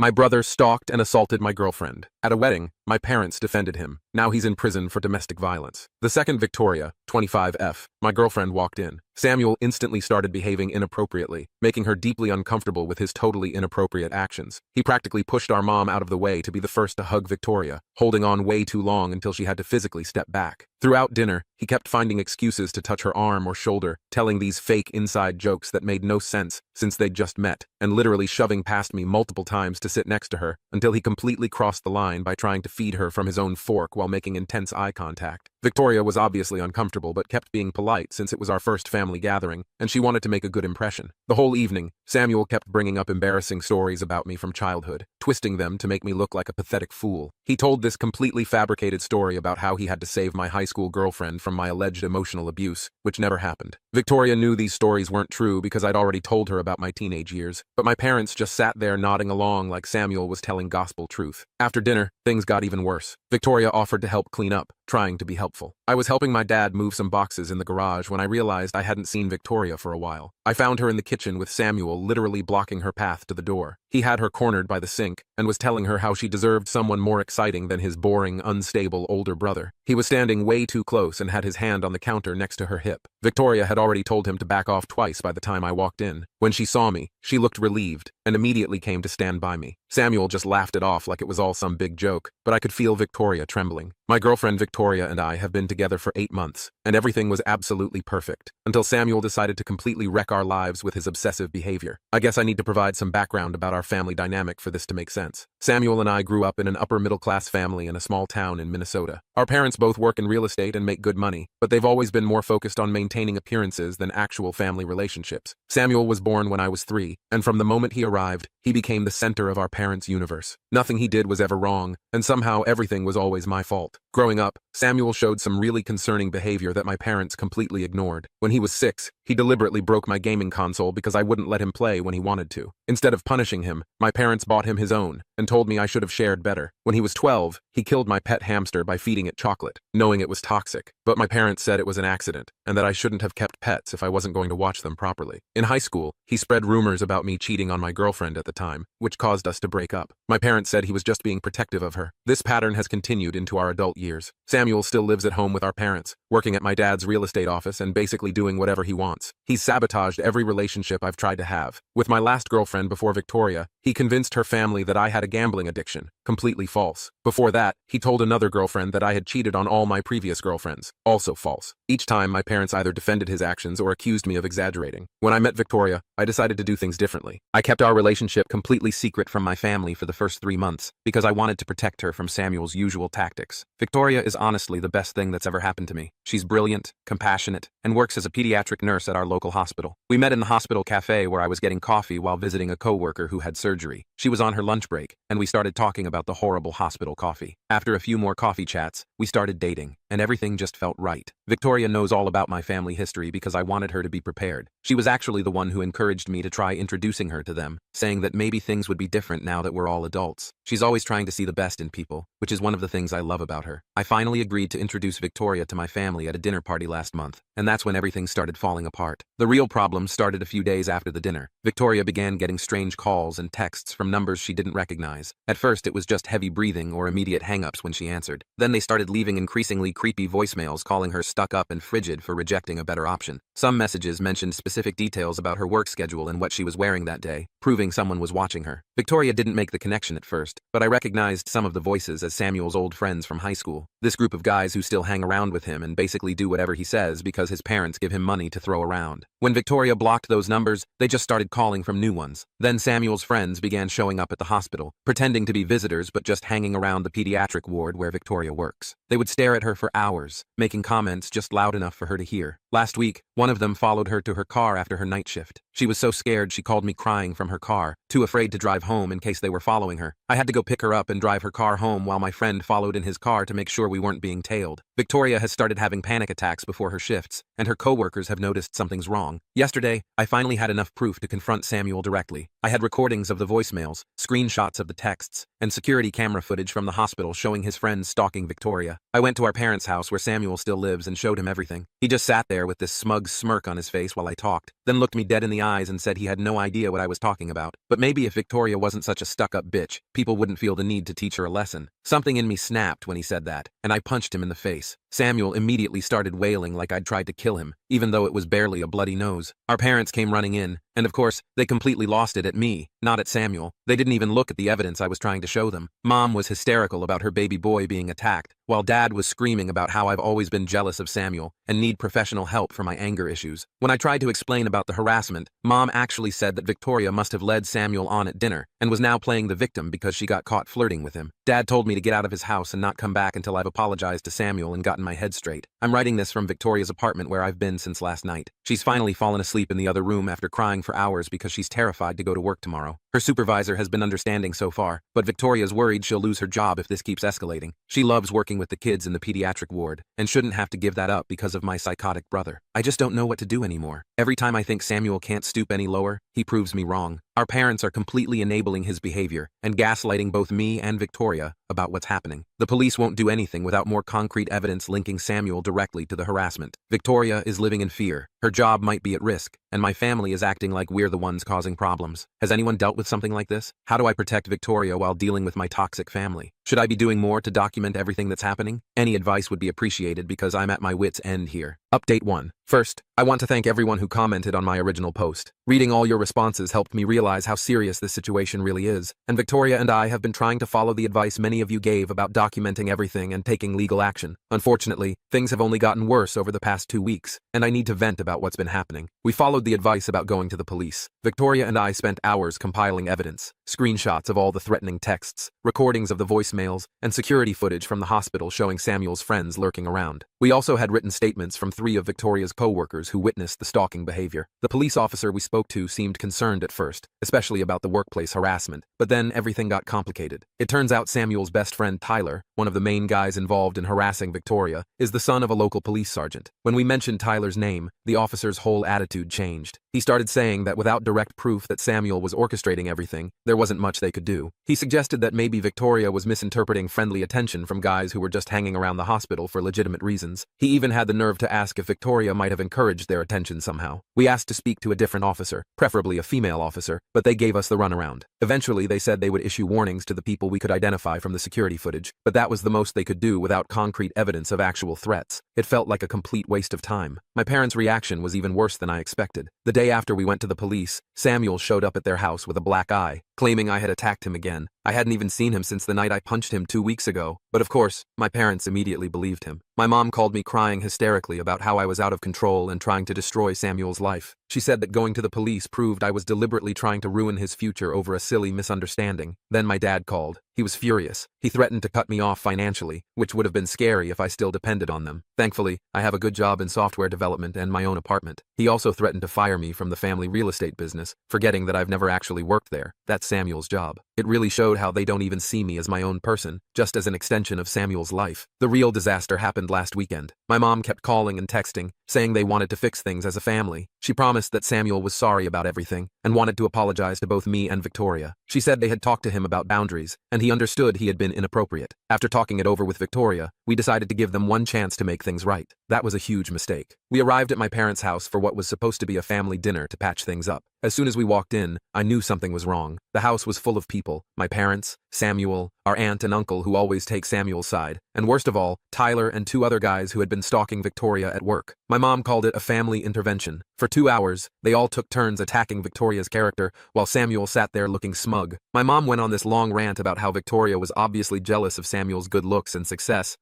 My brother stalked and assaulted my girlfriend. At a wedding, my parents defended him. Now he's in prison for domestic violence. The second Victoria, 25F, my girlfriend walked in. Samuel instantly started behaving inappropriately, making her deeply uncomfortable with his totally inappropriate actions. He practically pushed our mom out of the way to be the first to hug Victoria, holding on way too long until she had to physically step back. Throughout dinner, he kept finding excuses to touch her arm or shoulder, telling these fake inside jokes that made no sense since they'd just met, and literally shoving past me multiple times to sit next to her until he completely crossed the line by trying to feed her from his own fork while making intense eye contact. Victoria was obviously uncomfortable but kept being polite since it was our first family gathering, and she wanted to make a good impression. The whole evening, Samuel kept bringing up embarrassing stories about me from childhood, twisting them to make me look like a pathetic fool. He told this completely fabricated story about how he had to save my high school girlfriend from my alleged emotional abuse, which never happened. Victoria knew these stories weren't true because I'd already told her about my teenage years, but my parents just sat there nodding along like Samuel was telling gospel truth. After dinner, things got even worse. Victoria offered to help clean up, trying to be helpful. I was helping my dad move some boxes in the garage when I realized I hadn't seen Victoria for a while. I found her in the kitchen with Samuel literally blocking her path to the door. He had her cornered by the sink and was telling her how she deserved someone more exciting than his boring, unstable older brother. He was standing way too close and had his hand on the counter next to her hip. Victoria had already told him to back off twice by the time I walked in. When she saw me, she looked relieved and immediately came to stand by me. Samuel just laughed it off like it was all some big joke, but I could feel Victoria trembling. My girlfriend Victoria and I have been together for 8 months, and everything was absolutely perfect, until Samuel decided to completely wreck our lives with his obsessive behavior. I guess I need to provide some background about our family dynamic for this to make sense. Samuel and I grew up in an upper-middle-class family in a small town in Minnesota. Our parents both work in real estate and make good money, but they've always been more focused on maintaining appearances than actual family relationships. Samuel was born when I was 3, and from the moment he arrived, he became the center of our parents' universe. Nothing he did was ever wrong, and somehow everything was always my fault. Growing up, Samuel showed some really concerning behavior that my parents completely ignored. When he was 6, he deliberately broke my gaming console because I wouldn't let him play when he wanted to. Instead of punishing him, my parents bought him his own and told me I should have shared better. When he was 12, he killed my pet hamster by feeding it chocolate, knowing it was toxic. But my parents said it was an accident and that I shouldn't have kept pets if I wasn't going to watch them properly. In high school, he spread rumors about me cheating on my girlfriend at the time, which caused us to break up. My parents said he was just being protective of her. This pattern has continued into our adult years. Samuel still lives at home with our parents, working at my dad's real estate office and basically doing whatever he wants. He's sabotaged every relationship I've tried to have. With my last girlfriend before Victoria, he convinced her family that I had a gambling addiction. Completely false. Before that, he told another girlfriend that I had cheated on all my previous girlfriends. Also false. Each time, my parents either defended his actions or accused me of exaggerating. When I met Victoria, I decided to do things differently. I kept our relationship completely secret from my family for the first 3 months because I wanted to protect her from Samuel's usual tactics. Victoria is honestly the best thing that's ever happened to me. She's brilliant, compassionate, and works as a pediatric nurse at our local hospital. We met in the hospital cafe where I was getting coffee while visiting a coworker who had surgery. She was on her lunch break, and we started talking about the horrible hospital coffee. After a few more coffee chats, we started dating, and everything just felt right. Victoria knows all about my family history because I wanted her to be prepared. She was actually the one who encouraged me to try introducing her to them, saying that maybe things would be different now that we're all adults. She's always trying to see the best in people, which is one of the things I love about her. I finally agreed to introduce Victoria to my family at a dinner party last month, and that's when everything started falling apart. The real problem started a few days after the dinner. Victoria began getting strange calls and texts from numbers she didn't recognize. At first, it was just heavy breathing or immediate hang-ups when she answered. Then they started leaving increasingly creepy voicemails calling her stuck up and frigid for rejecting a better option. Some messages mentioned specific details about her work schedule and what she was wearing that day, proving someone was watching her. Victoria didn't make the connection at first, but I recognized some of the voices as Samuel's old friends from high school. This group of guys who still hang around with him and basically do whatever he says because his parents give him money to throw around. When Victoria blocked those numbers, they just started calling from new ones. Then Samuel's friends began showing up at the hospital, pretending to be visitors but just hanging around the pediatric ward where Victoria works. They would stare at her for hours, making comments just loud enough for her to hear. Last week, one of them followed her to her car after her night shift. She was so scared she called me crying from her car, too afraid to drive home in case they were following her. I had to go pick her up and drive her car home while my friend followed in his car to make sure we weren't being tailed. Victoria has started having panic attacks before her shifts, and her coworkers have noticed something's wrong. Yesterday, I finally had enough proof to confront Samuel directly. I had recordings of the voicemails, screenshots of the texts, and security camera footage from the hospital showing his friends stalking Victoria. I went to our parents' house where Samuel still lives and showed him everything. He just sat there with this smug smirk on his face while I talked, then looked me dead in the eyes and said he had no idea what I was talking about. But maybe if Victoria wasn't such a stuck-up bitch, people wouldn't feel the need to teach her a lesson. Something in me snapped when he said that, and I punched him in the face. Samuel immediately started wailing like I'd tried to kill him, even though it was barely a bloody nose. Our parents came running in, and of course, they completely lost it at me, not at Samuel. They didn't even look at the evidence I was trying to show them. Mom was hysterical about her baby boy being attacked, while Dad was screaming about how I've always been jealous of Samuel and need professional help for my anger issues. When I tried to explain about the harassment, Mom actually said that Victoria must have led Samuel on at dinner and was now playing the victim because she got caught flirting with him. Dad told me to get out of his house and not come back until I've apologized to Samuel and gotten my head straight. I'm writing this from Victoria's apartment where I've been since last night. She's finally fallen asleep in the other room after crying for hours because she's terrified to go to work tomorrow. Her supervisor has been understanding so far, but Victoria's worried she'll lose her job if this keeps escalating. She loves working with the kids in the pediatric ward and shouldn't have to give that up because of my psychotic brother. I just don't know what to do anymore. Every time I think Samuel can't stoop any lower, he proves me wrong. Our parents are completely enabling his behavior and gaslighting both me and Victoria about what's happening. The police won't do anything without more concrete evidence linking Samuel directly to the harassment. Victoria is living in fear. Her job might be at risk, and my family is acting like we're the ones causing problems. Has anyone dealt with something like this? How do I protect Victoria while dealing with my toxic family? Should I be doing more to document everything that's happening? Any advice would be appreciated because I'm at my wit's end here. Update 1. First, I want to thank everyone who commented on my original post. Reading all your responses helped me realize how serious this situation really is, and Victoria and I have been trying to follow the advice many of you gave about documenting everything and taking legal action. Unfortunately, things have only gotten worse over the past 2 weeks, and I need to vent about what's been happening. We followed the advice about going to the police. Victoria and I spent hours compiling evidence, screenshots of all the threatening texts, recordings of the voicemails, and security footage from the hospital showing Samuel's friends lurking around. We also had written statements from 3 of Victoria's co-workers who witnessed the stalking behavior. The police officer we spoke to seemed concerned at first, especially about the workplace harassment, but then everything got complicated. It turns out Samuel's best friend Tyler, one of the main guys involved in harassing Victoria, is the son of a local police sergeant. When we mentioned Tyler's name, the officer's whole attitude changed. He started saying that without direct proof that Samuel was orchestrating everything, there wasn't much they could do. He suggested that maybe Victoria was misinterpreting friendly attention from guys who were just hanging around the hospital for legitimate reasons. He even had the nerve to ask if Victoria might have encouraged their attention somehow. We asked to speak to a different officer, preferably a female officer, but they gave us the runaround. Eventually, they said they would issue warnings to the people we could identify from the security footage, but that was the most they could do without concrete evidence of actual threats. It felt like a complete waste of time. My parents' reaction was even worse than I expected. The day after we went to the police, Samuel showed up at their house with a black eye, claiming I had attacked him again. I hadn't even seen him since the night I punched him 2 weeks ago, but of course, my parents immediately believed him. My mom called me crying hysterically about how I was out of control and trying to destroy Samuel's life. She said that going to the police proved I was deliberately trying to ruin his future over a silly misunderstanding. Then my dad called. He was furious. He threatened to cut me off financially, which would have been scary if I still depended on them. Thankfully, I have a good job in software development and my own apartment. He also threatened to fire me from the family real estate business, forgetting that I've never actually worked there. That's Samuel's job. It really showed how they don't even see me as my own person, just as an extension of Samuel's life. The real disaster happened last weekend. My mom kept calling and texting, saying they wanted to fix things as a family. She promised that Samuel was sorry about everything and wanted to apologize to both me and Victoria. She said they had talked to him about boundaries, and he understood he had been inappropriate. After talking it over with Victoria, we decided to give them one chance to make things right. That was a huge mistake. We arrived at my parents' house for what was supposed to be a family dinner to patch things up. As soon as we walked in, I knew something was wrong. The house was full of people, my parents, Samuel, our aunt and uncle who always take Samuel's side, and worst of all, Tyler and 2 other guys who had been stalking Victoria at work. My mom called it a family intervention. For 2 hours, they all took turns attacking Victoria's character while Samuel sat there looking smug. My mom went on this long rant about how Victoria was obviously jealous of Samuel's good looks and success,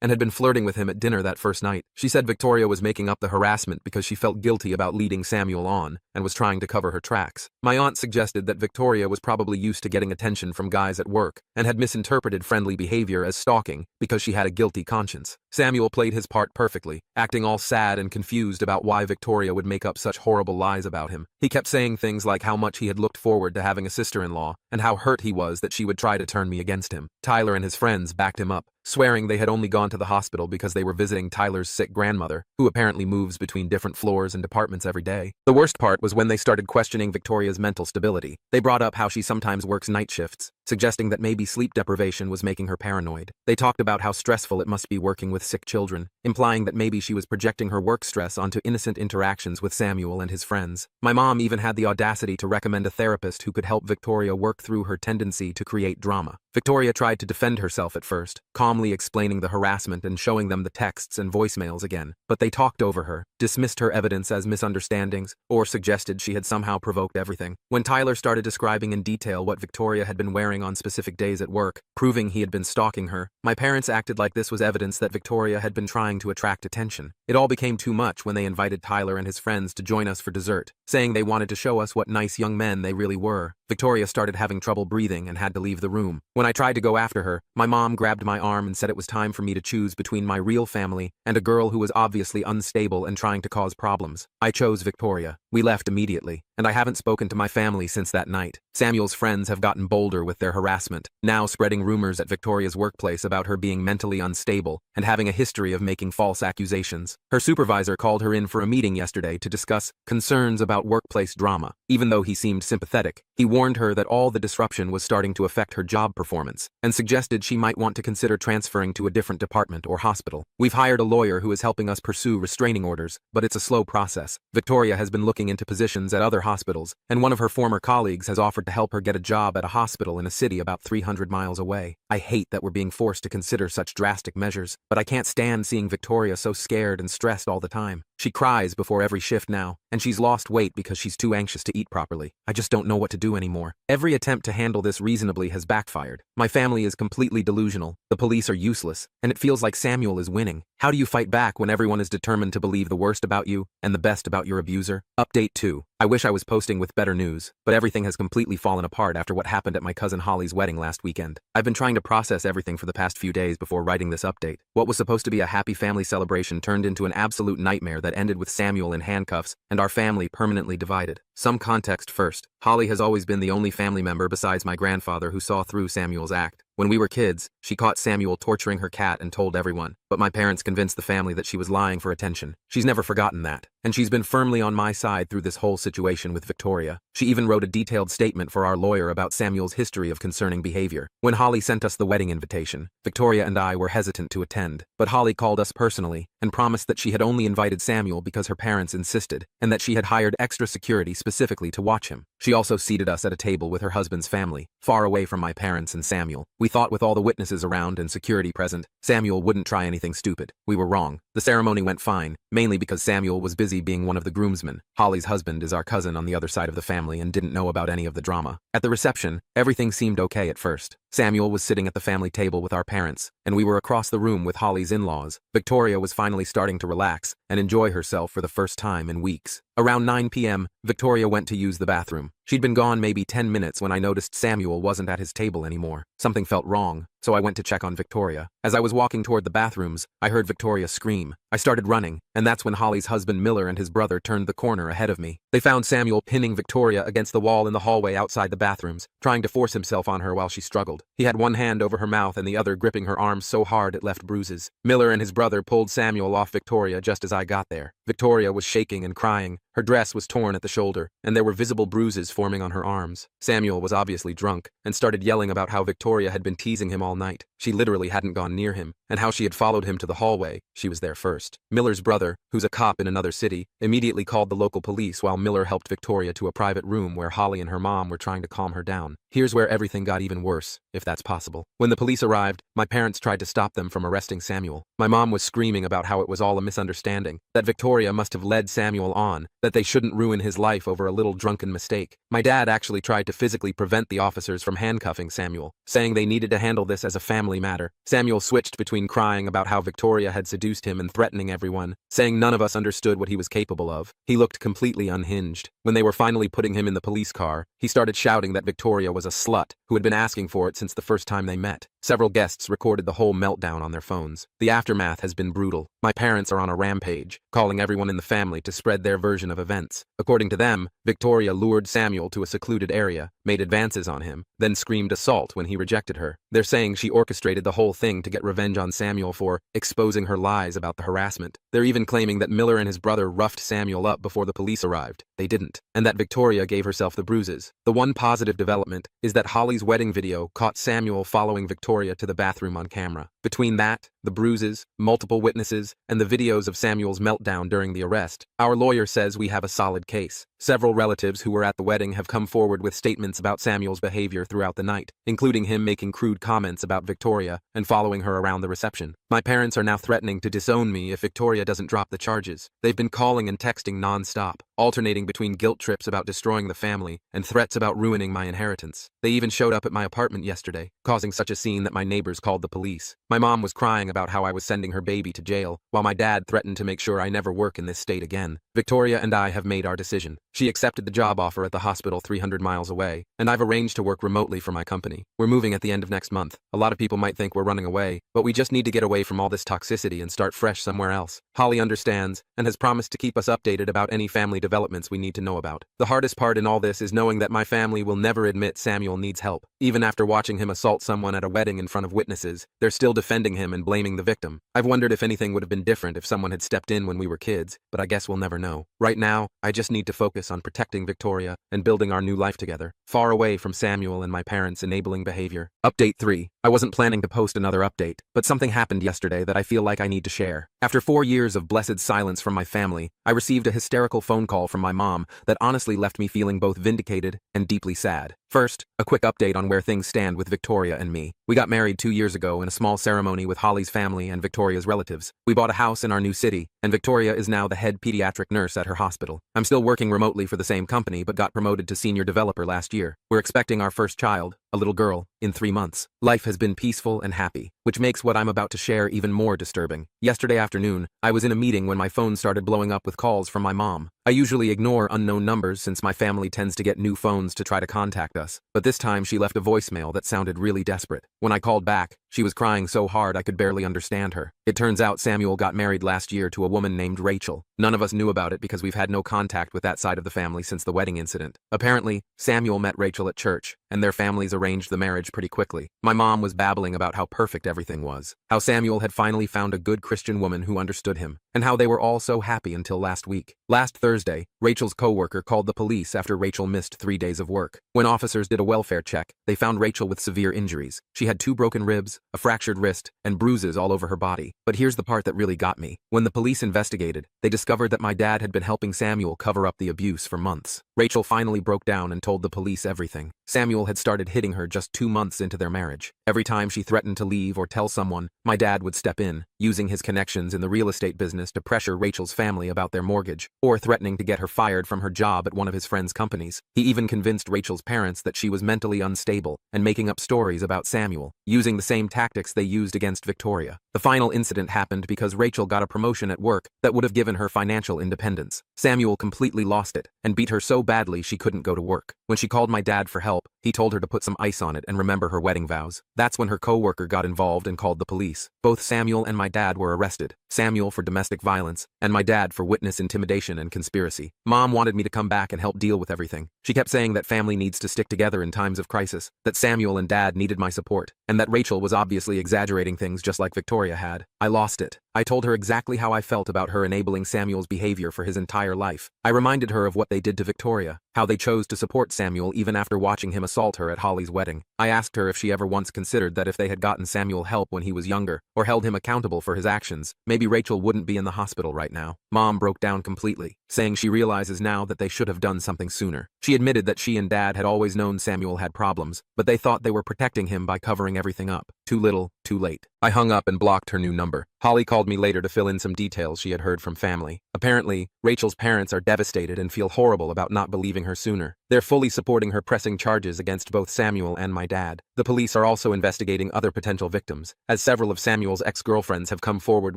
and had been flirting with him at dinner that first night. She said Victoria was making up the harassment because she felt guilty about leading Samuel on and was trying to cover her tracks. My aunt suggested that Victoria was probably used to getting attention from guys at work and had misinterpreted friendly behavior as stalking because she had a guilty conscience. Samuel played his part perfectly, acting all sad and confused about why Victoria would make up such horrible lies about him. He kept saying things like how much he had looked forward to having a sister-in-law and how hurt he was that she would try to turn me against him. Tyler and his friends backed him up, swearing they had only gone to the hospital because they were visiting Tyler's sick grandmother, who apparently moves between different floors and departments every day. The worst part was when they started questioning Victoria's mental stability. They brought up how she sometimes works night shifts, suggesting that maybe sleep deprivation was making her paranoid. They talked about how stressful it must be working with sick children, implying that maybe she was projecting her work stress onto innocent interactions with Samuel and his friends. My mom even had the audacity to recommend a therapist who could help Victoria work through her tendency to create drama. Victoria tried to defend herself at first, calmly explaining the harassment and showing them the texts and voicemails again, but they talked over her, dismissed her evidence as misunderstandings, or suggested she had somehow provoked everything. When Tyler started describing in detail what Victoria had been wearing on specific days at work, proving he had been stalking her, my parents acted like this was evidence that Victoria had been trying to attract attention. It all became too much when they invited Tyler and his friends to join us for dessert, saying they wanted to show us what nice young men they really were. Victoria started having trouble breathing and had to leave the room. When I tried to go after her, my mom grabbed my arm and said it was time for me to choose between my real family and a girl who was obviously unstable and trying to cause problems. I chose Victoria. We left immediately, and I haven't spoken to my family since that night. Samuel's friends have gotten bolder with their harassment, now spreading rumors at Victoria's workplace about her being mentally unstable and having a history of making false accusations. Her supervisor called her in for a meeting yesterday to discuss concerns about workplace drama. Even though he seemed sympathetic, he warned her that all the disruption was starting to affect her job performance and suggested she might want to consider transferring to a different department or hospital. We've hired a lawyer who is helping us pursue restraining orders, but it's a slow process. Victoria has been looking into positions at other hospitals, and one of her former colleagues has offered to help her get a job at a hospital in a city about 300 miles away. I hate that we're being forced to consider such drastic measures, but I can't stand seeing Victoria so scared and stressed all the time. She cries before every shift now, and she's lost weight because she's too anxious to eat properly. I just don't know what to do anymore. Every attempt to handle this reasonably has backfired. My family is completely delusional, the police are useless, and it feels like Samuel is winning. How do you fight back when everyone is determined to believe the worst about you and the best about your abuser? Update 2. I wish I was posting with better news, but everything has completely fallen apart after what happened at my cousin Holly's wedding last weekend. I've been trying to process everything for the past few days before writing this update. What was supposed to be a happy family celebration turned into an absolute nightmare that ended with Samuel in handcuffs and our family permanently divided. Some context first. Holly has always been the only family member besides my grandfather who saw through Samuel's act. When we were kids, she caught Samuel torturing her cat and told everyone, but my parents convinced the family that she was lying for attention. She's never forgotten that, and she's been firmly on my side through this whole situation with Victoria. She even wrote a detailed statement for our lawyer about Samuel's history of concerning behavior. When Holly sent us the wedding invitation, Victoria and I were hesitant to attend, but Holly called us personally and promised that she had only invited Samuel because her parents insisted, and that she had hired extra security specifically to watch him. She also seated us at a table with her husband's family, far away from my parents and Samuel. We thought with all the witnesses around and security present, Samuel wouldn't try anything stupid. We were wrong. The ceremony went fine, mainly because Samuel was busy being one of the groomsmen. Holly's husband is our cousin on the other side of the family and didn't know about any of the drama. At the reception, everything seemed okay at first. Samuel was sitting at the family table with our parents, and we were across the room with Holly's in-laws. Victoria was finally starting to relax and enjoy herself for the first time in weeks. Around 9 p.m., Victoria went to use the bathroom. She'd been gone maybe 10 minutes when I noticed Samuel wasn't at his table anymore. Something felt wrong, so I went to check on Victoria. As I was walking toward the bathrooms, I heard Victoria scream. I started running, and that's when Holly's husband Miller and his brother turned the corner ahead of me. They found Samuel pinning Victoria against the wall in the hallway outside the bathrooms, trying to force himself on her while she struggled. He had one hand over her mouth and the other gripping her arm so hard it left bruises. Miller and his brother pulled Samuel off Victoria just as I got there. Victoria was shaking and crying. Her dress was torn at the shoulder, and there were visible bruises forming on her arms. Samuel was obviously drunk, and started yelling about how Victoria had been teasing him all night. She literally hadn't gone near him, and how she had followed him to the hallway. She was there first. Miller's brother, who's a cop in another city, immediately called the local police while Miller helped Victoria to a private room where Holly and her mom were trying to calm her down. Here's where everything got even worse, if that's possible. When the police arrived, my parents tried to stop them from arresting Samuel. My mom was screaming about how it was all a misunderstanding, that Victoria must have led Samuel on, that they shouldn't ruin his life over a little drunken mistake. My dad actually tried to physically prevent the officers from handcuffing Samuel, saying they needed to handle this as a family matter. Samuel switched between crying about how Victoria had seduced him and threatening everyone, saying none of us understood what he was capable of. He looked completely unhinged. When they were finally putting him in the police car, he started shouting that Victoria was a slut who had been asking for it since the first time they met. Several guests recorded the whole meltdown on their phones. The aftermath has been brutal. My parents are on a rampage, calling everyone in the family to spread their version of events. According to them, Victoria lured Samuel to a secluded area, made advances on him, then screamed assault when he rejected her. They're saying she orchestrated the whole thing to get revenge on Samuel for exposing her lies about the harassment. They're even claiming that Miller and his brother roughed Samuel up before the police arrived. They didn't. And that Victoria gave herself the bruises. The one positive development is that Holly's wedding video caught Samuel following Victoria to the bathroom on camera. Between that, the bruises, multiple witnesses, and the videos of Samuel's meltdown during the arrest, our lawyer says we have a solid case. Several relatives who were at the wedding have come forward with statements about Samuel's behavior throughout the night, including him making crude comments about Victoria and following her around the reception. My parents are now threatening to disown me if Victoria doesn't drop the charges. They've been calling and texting non-stop, alternating between guilt trips about destroying the family and threats about ruining my inheritance. They even showed up at my apartment yesterday, causing such a scene that my neighbors called the police. My mom was crying about how I was sending her baby to jail, while my dad threatened to make sure I never work in this state again. Victoria and I have made our decision. She accepted the job offer at the hospital 300 miles away, and I've arranged to work remotely for my company. We're moving at the end of next month. A lot of people might think we're running away, but we just need to get away from all this toxicity and start fresh somewhere else. Holly understands and has promised to keep us updated about any family developments we need to know about. The hardest part in all this is knowing that my family will never admit Samuel needs help. Even after watching him assault someone at a wedding in front of witnesses, they're still defending him and blaming the victim. I've wondered if anything would have been different if someone had stepped in when we were kids, but I guess we'll never know. Right now, I just need to focus on protecting Victoria and building our new life together, far away from Samuel and my parents' enabling behavior. Update 3. I wasn't planning to post another update, but something happened yesterday that I feel like I need to share. After 4 years of blessed silence from my family, I received a hysterical phone call from my mom that honestly left me feeling both vindicated and deeply sad. First, a quick update on where things stand with Victoria and me. We got married 2 years ago in a small ceremony with Holly's family and Victoria's relatives. We bought a house in our new city, and Victoria is now the head pediatric nurse at her hospital. I'm still working remotely for the same company, but got promoted to senior developer last year. We're expecting our first child, a little girl, in 3 months. Life has been peaceful and happy, which makes what I'm about to share even more disturbing. Yesterday afternoon, I was in a meeting when my phone started blowing up with calls from my mom. I usually ignore unknown numbers since my family tends to get new phones to try to contact us, but this time she left a voicemail that sounded really desperate. When I called back, she was crying so hard I could barely understand her. It turns out Samuel got married last year to a woman named Rachel. None of us knew about it because we've had no contact with that side of the family since the wedding incident. Apparently, Samuel met Rachel at church, and their families arranged the marriage pretty quickly. My mom was babbling about how perfect everything was, how Samuel had finally found a good Christian woman who understood him, and how they were all so happy until last week. Last Thursday, Rachel's coworker called the police after Rachel missed 3 days of work. When officers did a welfare check, they found Rachel with severe injuries. She had 2 broken ribs, a fractured wrist, and bruises all over her body. But here's the part that really got me. When the police investigated, they discovered that my dad had been helping Samuel cover up the abuse for months. Rachel finally broke down and told the police everything. Samuel had started hitting her just 2 months into their marriage. Every time she threatened to leave or tell someone, my dad would step in, using his connections in the real estate business to pressure Rachel's family about their mortgage, or threatening to get her fired from her job at one of his friend's companies. He even convinced Rachel's parents that she was mentally unstable and making up stories about Samuel, using the same tactics they used against Victoria. The final incident happened because Rachel got a promotion at work that would have given her financial independence. Samuel completely lost it and beat her so badly she couldn't go to work. When she called my dad for help, he told her to put some ice on it and remember her wedding vows. That's when her coworker got involved and called the police. Both Samuel and my dad were arrested. Samuel for domestic violence, and my dad for witness intimidation and conspiracy. Mom wanted me to come back and help deal with everything. She kept saying that family needs to stick together in times of crisis, that Samuel and Dad needed my support, and that Rachel was obviously exaggerating things just like Victoria had. I lost it. I told her exactly how I felt about her enabling Samuel's behavior for his entire life. I reminded her of what they did to Victoria, how they chose to support Samuel even after watching him assault her at Holly's wedding. I asked her if she ever once considered that if they had gotten Samuel help when he was younger, or held him accountable for his actions, maybe Rachel wouldn't be in the hospital right now. Mom broke down completely, saying she realizes now that they should have done something sooner. She admitted that she and Dad had always known Samuel had problems, but they thought they were protecting him by covering everything up. Too little, too late. I hung up and blocked her new number. Holly called me later to fill in some details she had heard from family. Apparently, Rachel's parents are devastated and feel horrible about not believing her sooner. They're fully supporting her pressing charges against both Samuel and my dad. The police are also investigating other potential victims, as several of Samuel's ex-girlfriends have come forward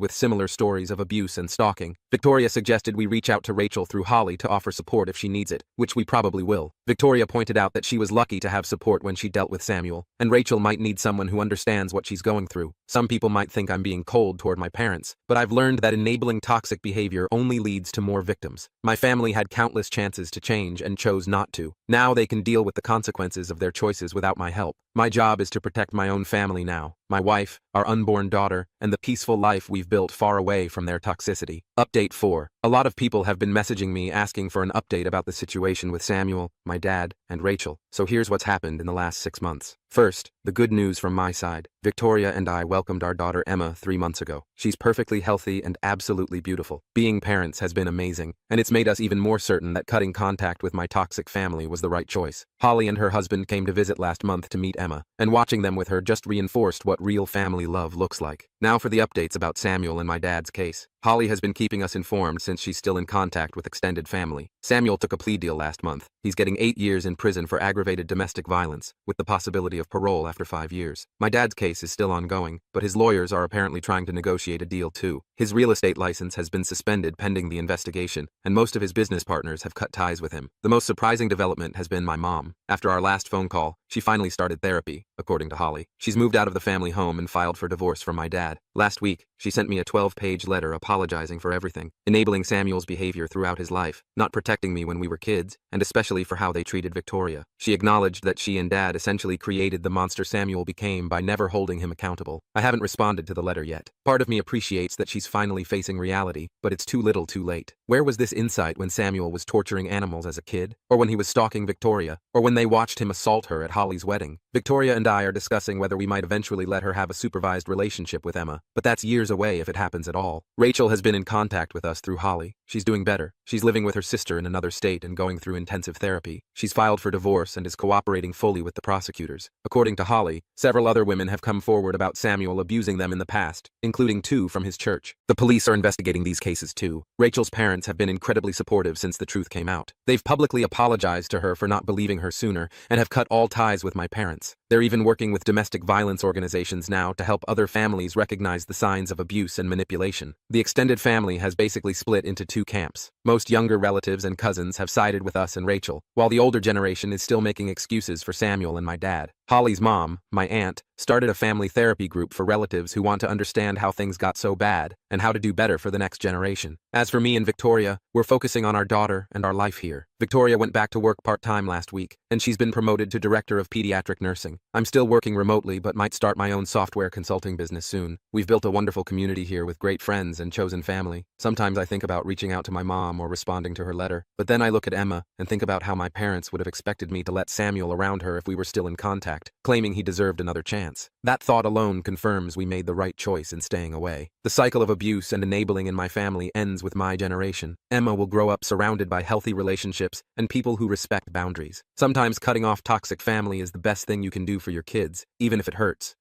with similar stories of abuse and stalking. Victoria suggested we reach out to Rachel through Holly to offer support if she needs it, which we probably will. Victoria pointed out that she was lucky to have support when she dealt with Samuel, and Rachel might need someone who understands understands what she's going through. Some people might think I'm being cold toward my parents, but I've learned that enabling toxic behavior only leads to more victims. My family had countless chances to change and chose not to. Now they can deal with the consequences of their choices without my help. My job is to protect my own family now, my wife, our unborn daughter, and the peaceful life we've built far away from their toxicity. Update 4. A lot of people have been messaging me asking for an update about the situation with Samuel, my dad, and Rachel, so here's what's happened in the last 6 months. First, the good news from my side. Victoria and I welcomed our daughter Emma 3 months ago. She's perfectly healthy and absolutely beautiful. Being parents has been amazing, and it's made us even more certain that cutting contact with my toxic family was the right choice. Holly and her husband came to visit last month to meet Emma, and watching them with her just reinforced what real family love looks like. Now for the updates about Samuel and my dad's case. Holly has been keeping us informed since she's still in contact with extended family. Samuel took a plea deal last month. He's getting 8 years in prison for aggravated domestic violence, with the possibility of parole after 5 years. My dad's case is still ongoing, but his lawyers are apparently trying to negotiate a deal too. His real estate license has been suspended pending the investigation, and most of his business partners have cut ties with him. The most surprising development has been my mom. After our last phone call, she finally started therapy, according to Holly. She's moved out of the family home and filed for divorce from my dad. Last week, she sent me a 12-page letter apologizing for everything, enabling Samuel's behavior throughout his life, not protecting me when we were kids, and especially for how they treated Victoria. She acknowledged that she and Dad essentially created the monster Samuel became by never holding him accountable. I haven't responded to the letter yet. Part of me appreciates that she's finally facing reality, but it's too little too late. Where was this insight when Samuel was torturing animals as a kid? Or when he was stalking Victoria? Or when they watched him assault her at Holly's wedding? Victoria and I are discussing whether we might eventually let her have a supervised relationship with Emma, but that's years away if it happens at all. Rachel has been in contact with us through Holly. She's doing better. She's living with her sister in another state and going through intensive therapy. She's filed for divorce and is cooperating fully with the prosecutors. According to Holly, several other women have come forward about Samuel abusing them in the past, including 2 from his church. The police are investigating these cases too. Rachel's parents have been incredibly supportive since the truth came out. They've publicly apologized to her for not believing her sooner and have cut all ties with my parents. They're even working with domestic violence organizations now to help other families recognize the signs of abuse and manipulation. The extended family has basically split into 2 camps. Most younger relatives and cousins have sided with us and Rachel, while the older generation is still making excuses for Samuel and my dad. Holly's mom, my aunt, started a family therapy group for relatives who want to understand how things got so bad and how to do better for the next generation. As for me and Victoria, we're focusing on our daughter and our life here. Victoria went back to work part-time last week, and she's been promoted to director of pediatric nursing. I'm still working remotely but might start my own software consulting business soon. We've built a wonderful community here with great friends and chosen family. Sometimes I think about reaching out to my mom or responding to her letter, but then I look at Emma and think about how my parents would have expected me to let Samuel around her if we were still in contact, claiming he deserved another chance. That thought alone confirms we made the right choice in staying away. The cycle of abuse and enabling in my family ends with my generation. Emma will grow up surrounded by healthy relationships and people who respect boundaries. Sometimes cutting off toxic family is the best thing you can do for your kids, even if it hurts.